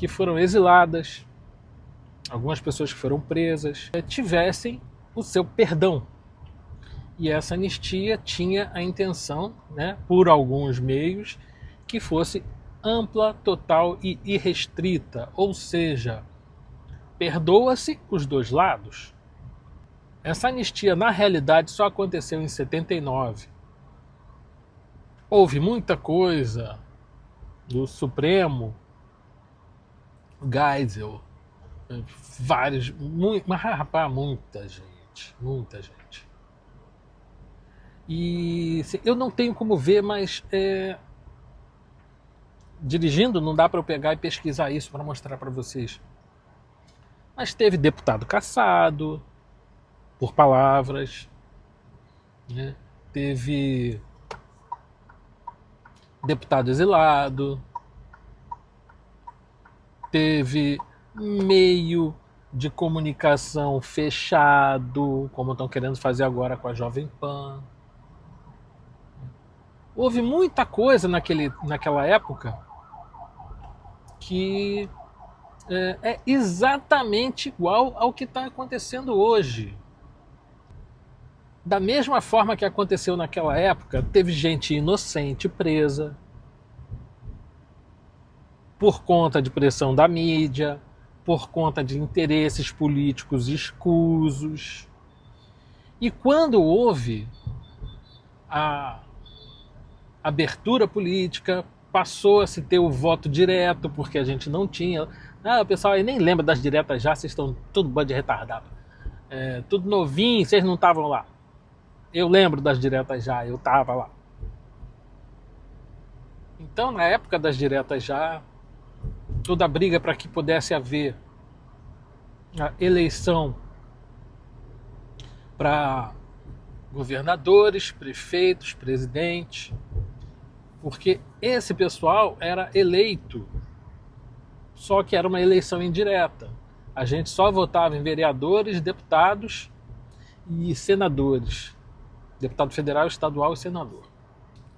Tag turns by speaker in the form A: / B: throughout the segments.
A: que foram exiladas, algumas pessoas que foram presas, tivessem o seu perdão. E essa anistia tinha a intenção, né, por alguns meios, que fosse ampla, total e irrestrita, ou seja, perdoa-se os dois lados. Essa anistia, na realidade, só aconteceu em 79. Houve muita coisa do Supremo, Geisel, vários, mas rapaz, muita gente, muita gente. E eu não tenho como ver, mas dirigindo não dá para eu pegar e pesquisar isso para mostrar para vocês. Mas teve deputado cassado por palavras, né? Teve deputado exilado, teve meio de comunicação fechado, como estão querendo fazer agora com a Jovem Pan. Houve muita coisa naquela época que é exatamente igual ao que está acontecendo hoje. Da mesma forma que aconteceu naquela época, teve gente inocente presa por conta de pressão da mídia, por conta de interesses políticos escusos. E quando houve a abertura política, passou a se ter o voto direto, porque a gente não tinha. O pessoal aí nem lembra das diretas já, vocês estão tudo bando de retardado. Tudo novinho, vocês não estavam lá. Eu lembro das diretas já, eu estava lá. Então, na época das diretas já, toda a briga para que pudesse haver a eleição para governadores, prefeitos, presidentes, porque esse pessoal era eleito, só que era uma eleição indireta. A gente só votava em vereadores, deputados e senadores. Deputado federal, estadual e senador.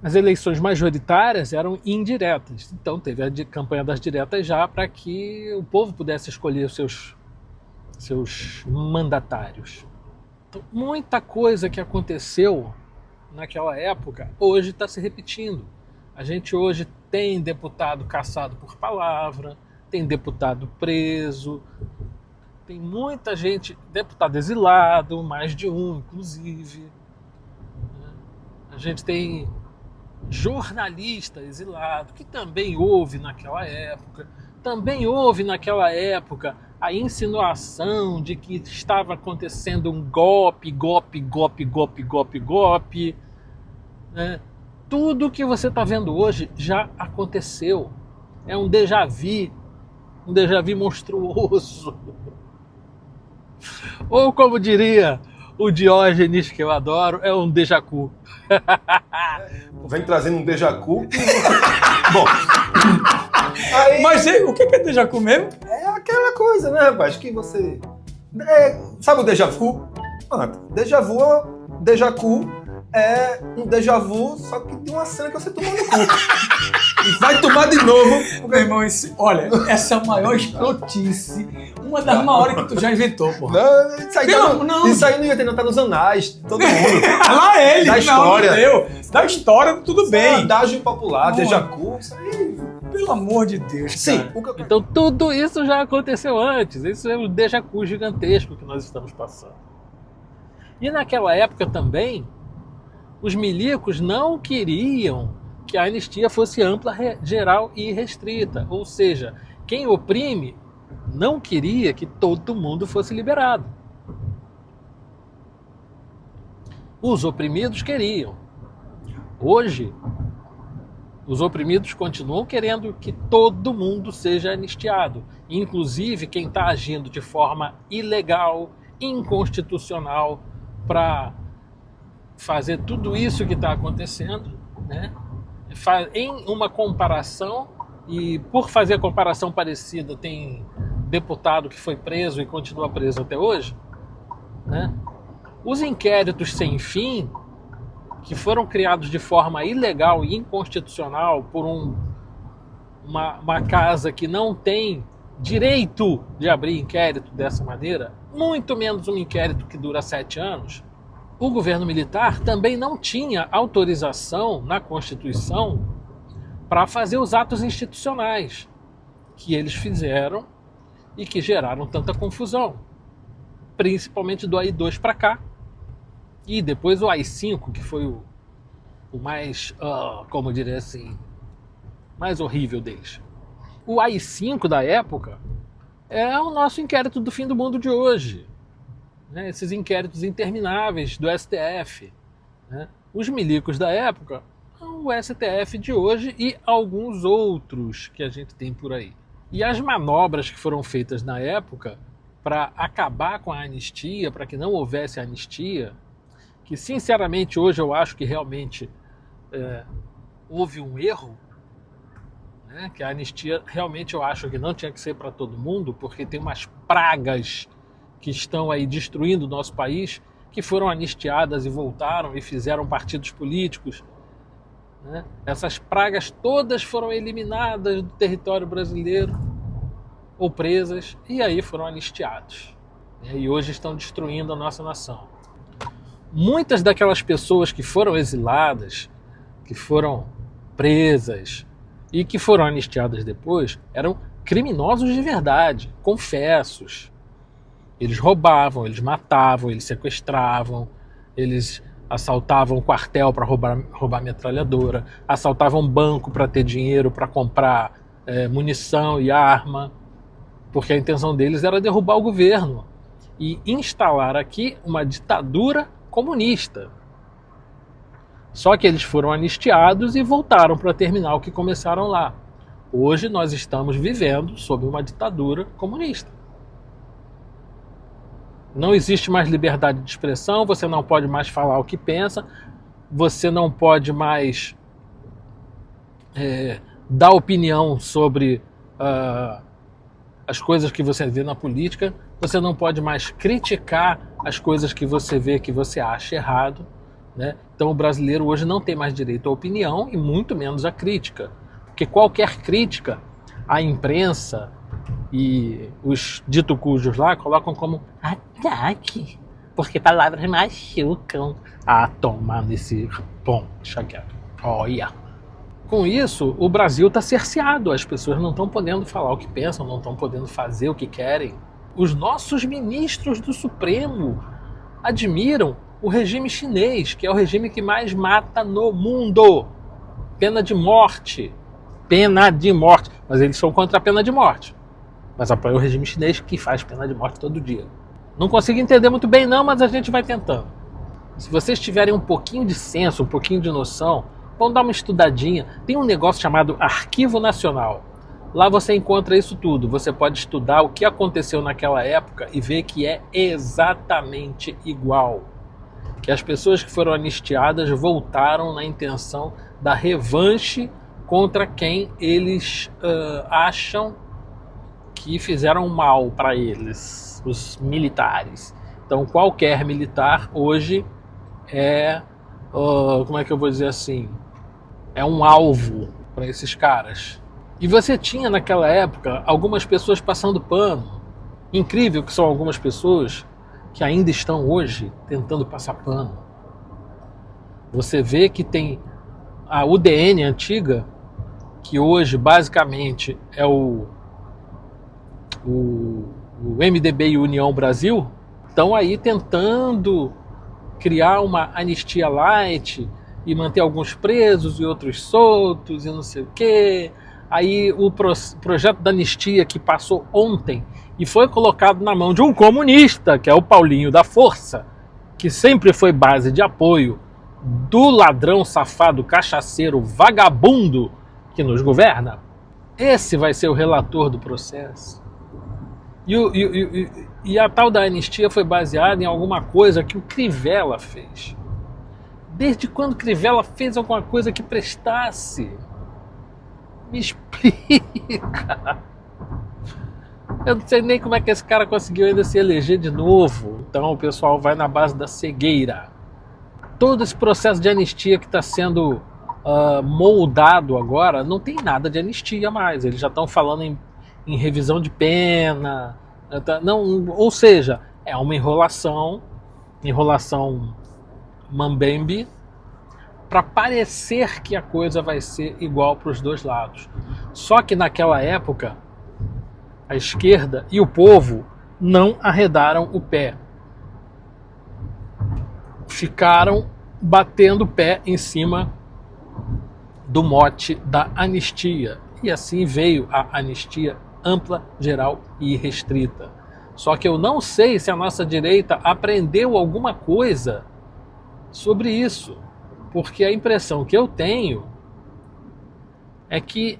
A: As eleições majoritárias eram indiretas. Então teve a campanha das diretas já para que o povo pudesse escolher os seus mandatários. Então, muita coisa que aconteceu naquela época hoje está se repetindo. A gente hoje tem deputado cassado por palavra, tem deputado preso, tem muita gente, deputado exilado, mais de um inclusive. A gente tem jornalista exilado, que também houve naquela época. Também houve naquela época a insinuação de que estava acontecendo um golpe, né? Tudo que você está vendo hoje já aconteceu. É um déjà vu monstruoso. Ou como diria o Diógenes, que eu adoro, é um déjà vu.
B: Vem trazendo um déjà vu. Bom. Aí,
C: mas o que é déjà vu mesmo?
B: É aquela coisa, né, rapaz? Que você. Sabe o déjà vu? Déjà vu é um déjà vu, só que de uma cena que você tomou no cu. E vai tomar de novo.
C: Meu irmão, olha, essa é a maior escrotice. Uma das maiores que tu já inventou, porra.
B: Não, isso aí não ia ter, não. Tá nos anais, todo mundo.
C: Lá ele,
B: da história.
C: Da história, tudo bem.
B: Adágio popular, déjà vu, isso aí.
C: Pelo amor de Deus,
B: sim,
C: cara.
A: Então tudo isso já aconteceu antes. Isso é um déjà vu gigantesco que nós estamos passando. E naquela época também, os milicos não queriam que a anistia fosse ampla, geral e restrita. Ou seja, quem oprime não queria que todo mundo fosse liberado. Os oprimidos queriam. Hoje, os oprimidos continuam querendo que todo mundo seja anistiado. Inclusive quem está agindo de forma ilegal, inconstitucional, para fazer tudo isso que está acontecendo, né? Em uma comparação, e por fazer a comparação parecida, tem deputado que foi preso e continua preso até hoje, né? Os inquéritos sem fim, que foram criados de forma ilegal e inconstitucional por uma casa que não tem direito de abrir inquérito dessa maneira, muito menos um inquérito que dura 7 anos, o governo militar também não tinha autorização na Constituição para fazer os atos institucionais que eles fizeram e que geraram tanta confusão, principalmente do AI-2 para cá, e depois o AI-5, que foi o mais, como diria assim, mais horrível deles. O AI-5 da época é o nosso inquérito do fim do mundo de hoje, né? Esses inquéritos intermináveis do STF, né? Os milicos da época, o STF de hoje e alguns outros que a gente tem por aí. E as manobras que foram feitas na época para acabar com a anistia, para que não houvesse anistia, que sinceramente hoje eu acho que realmente houve um erro, né? Que a anistia realmente eu acho que não tinha que ser para todo mundo, porque tem umas pragas que estão aí destruindo o nosso país, que foram anistiadas e voltaram e fizeram partidos políticos, né? Essas pragas todas foram eliminadas do território brasileiro ou presas, e aí foram anistiados, né? E hoje estão destruindo a nossa nação. Muitas daquelas pessoas que foram exiladas, que foram presas e que foram anistiadas depois, eram criminosos de verdade, confessos. Eles roubavam, eles matavam, eles sequestravam, eles assaltavam o quartel para roubar metralhadora, assaltavam banco para ter dinheiro para comprar munição e arma, porque a intenção deles era derrubar o governo e instalar aqui uma ditadura comunista. Só que eles foram anistiados e voltaram para terminar o que começaram lá. Hoje nós estamos vivendo sob uma ditadura comunista. Não existe mais liberdade de expressão, você não pode mais falar o que pensa, você não pode mais dar opinião sobre as coisas que você vê na política, você não pode mais criticar as coisas que você vê que você acha errado, né? Então o brasileiro hoje não tem mais direito à opinião e muito menos à crítica, porque qualquer crítica à imprensa e os dito cujos lá colocam como ataque, porque palavras machucam. Tomar nesse... Bom, deixa quieto. Olha. Com isso, o Brasil está cerceado, as pessoas não estão podendo falar o que pensam, não estão podendo fazer o que querem. Os nossos ministros do Supremo admiram o regime chinês, que é o regime que mais mata no mundo. Pena de morte. Pena de morte. Mas eles são contra a pena de morte. Mas apoia o regime chinês que faz pena de morte todo dia. Não consigo entender muito bem não, mas a gente vai tentando. Se vocês tiverem um pouquinho de senso, um pouquinho de noção, vão dar uma estudadinha. Tem um negócio chamado Arquivo Nacional. Lá você encontra isso tudo. Você pode estudar o que aconteceu naquela época e ver que é exatamente igual. Que as pessoas que foram anistiadas voltaram na intenção da revanche contra quem eles acham que fizeram mal para eles, os militares. Então qualquer militar hoje como é que eu vou dizer assim, é um alvo para esses caras. E você tinha naquela época algumas pessoas passando pano. Incrível que são algumas pessoas que ainda estão hoje tentando passar pano. Você vê que tem a UDN antiga, que hoje basicamente é o MDB e União Brasil, estão aí tentando criar uma anistia light e manter alguns presos e outros soltos e não sei o quê. Aí o projeto da anistia que passou ontem e foi colocado na mão de um comunista, que é o Paulinho da Força, que sempre foi base de apoio do ladrão safado, cachaceiro, vagabundo que nos governa. Esse vai ser o relator do processo. E a tal da anistia foi baseada em alguma coisa que o Crivella fez. Desde quando Crivella fez alguma coisa que prestasse? Me explica. Eu não sei nem como é que esse cara conseguiu ainda se eleger de novo. Então o pessoal vai na base da cegueira. Todo esse processo de anistia que está sendo moldado agora, não tem nada de anistia mais. Eles já estão falando em revisão de pena, não, ou seja, é uma enrolação mambembe, para parecer que a coisa vai ser igual para os dois lados. Só que naquela época, a esquerda e o povo não arredaram o pé. Ficaram batendo o pé em cima do mote da anistia. E assim veio a anistia ampla, geral e restrita. Só que eu não sei se a nossa direita aprendeu alguma coisa sobre isso, porque a impressão que eu tenho é que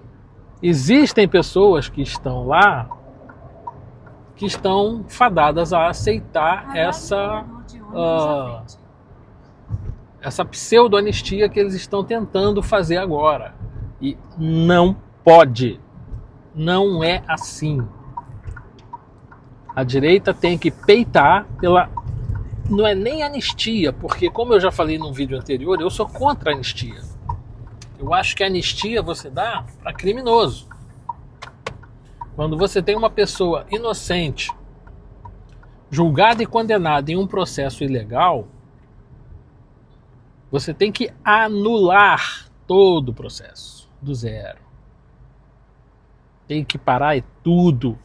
A: existem pessoas que estão lá que estão fadadas a aceitar essa pseudo-anistia que eles estão tentando fazer agora. E não pode. Não é assim. A direita tem que peitar pela... Não é nem anistia, porque como eu já falei num vídeo anterior, eu sou contra a anistia. Eu acho que a anistia você dá para criminoso. Quando você tem uma pessoa inocente, julgada e condenada em um processo ilegal, você tem que anular todo o processo, do zero. Tem que parar tudo.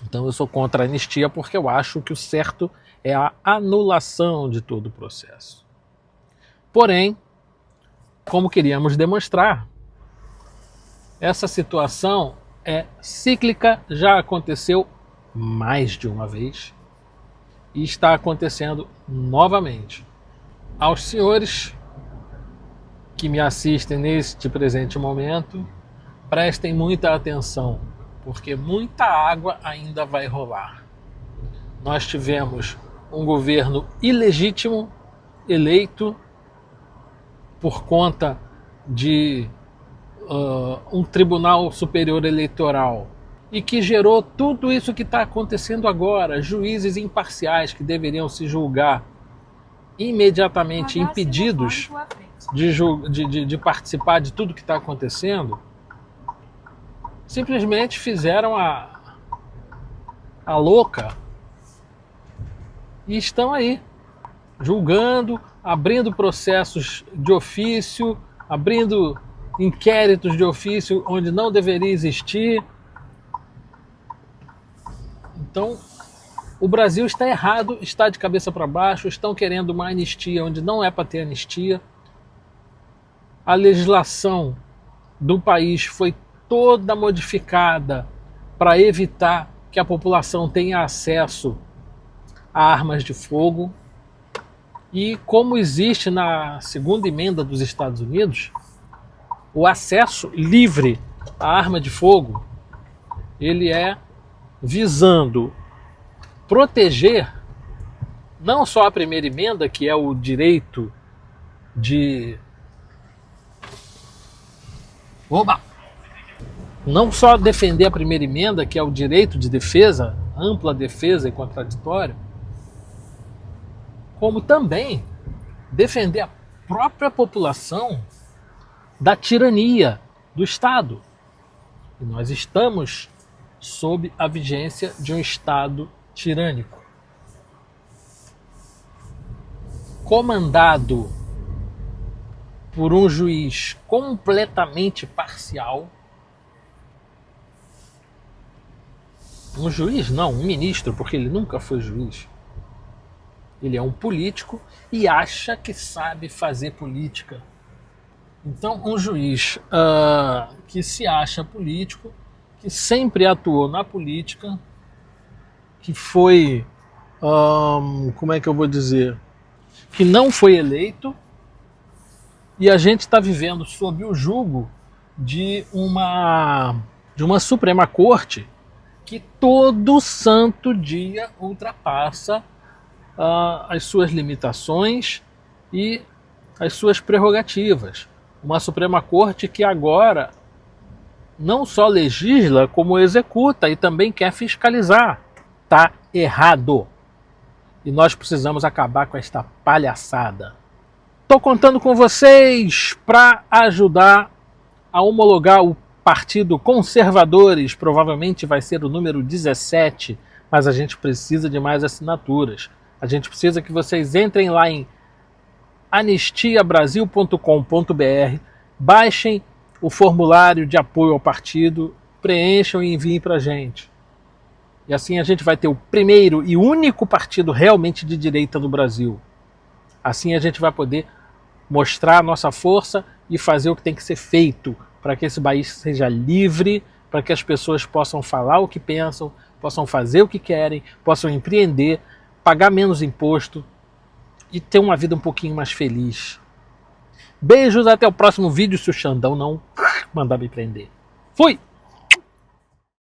A: Então eu sou contra a anistia porque eu acho que o certo é a anulação de todo o processo. Porém, como queríamos demonstrar, essa situação é cíclica, já aconteceu mais de uma vez e está acontecendo novamente. Aos senhores que me assistem neste presente momento, prestem muita atenção, porque muita água ainda vai rolar. Nós tivemos um governo ilegítimo, eleito por conta de um Tribunal Superior Eleitoral, e que gerou tudo isso que está acontecendo agora. Juízes imparciais que deveriam se julgar imediatamente impedidos de participar de tudo que está acontecendo, simplesmente fizeram a louca e estão aí julgando, abrindo processos de ofício, abrindo inquéritos de ofício onde não deveria existir. Então, o Brasil está errado, está de cabeça para baixo, estão querendo uma anistia onde não é para ter anistia. A legislação do país foi toda modificada para evitar que a população tenha acesso a armas de fogo. E como existe na segunda emenda dos Estados Unidos, o acesso livre à arma de fogo, ele é visando proteger não só a primeira emenda, que é o direito de... Não só defender a primeira emenda, que é o direito de defesa, ampla defesa e contraditório, como também defender a própria população da tirania do Estado. E nós estamos sob a vigência de um Estado tirânico, comandado por um juiz completamente parcial. Um juiz não, um ministro, porque ele nunca foi juiz. Ele é um político e acha que sabe fazer política. Então, um juiz que se acha político, que sempre atuou na política, que foi, como é que eu vou dizer, que não foi eleito, e a gente está vivendo sob o jugo de uma Suprema Corte que todo santo dia ultrapassa as suas limitações e as suas prerrogativas. Uma Suprema Corte que agora não só legisla, como executa e também quer fiscalizar. Está errado. E nós precisamos acabar com esta palhaçada. Estou contando com vocês para ajudar a homologar o Partido Conservadores. Provavelmente vai ser o número 17, mas a gente precisa de mais assinaturas. A gente precisa que vocês entrem lá em anistiabrasil.com.br, baixem o formulário de apoio ao partido, preencham e enviem para a gente. E assim a gente vai ter o primeiro e único partido realmente de direita no Brasil. Assim a gente vai poder mostrar a nossa força e fazer o que tem que ser feito para que esse país seja livre, para que as pessoas possam falar o que pensam, possam fazer o que querem, possam empreender, pagar menos imposto e ter uma vida um pouquinho mais feliz. Beijos, até o próximo vídeo, se o Xandão não mandar me prender. Fui!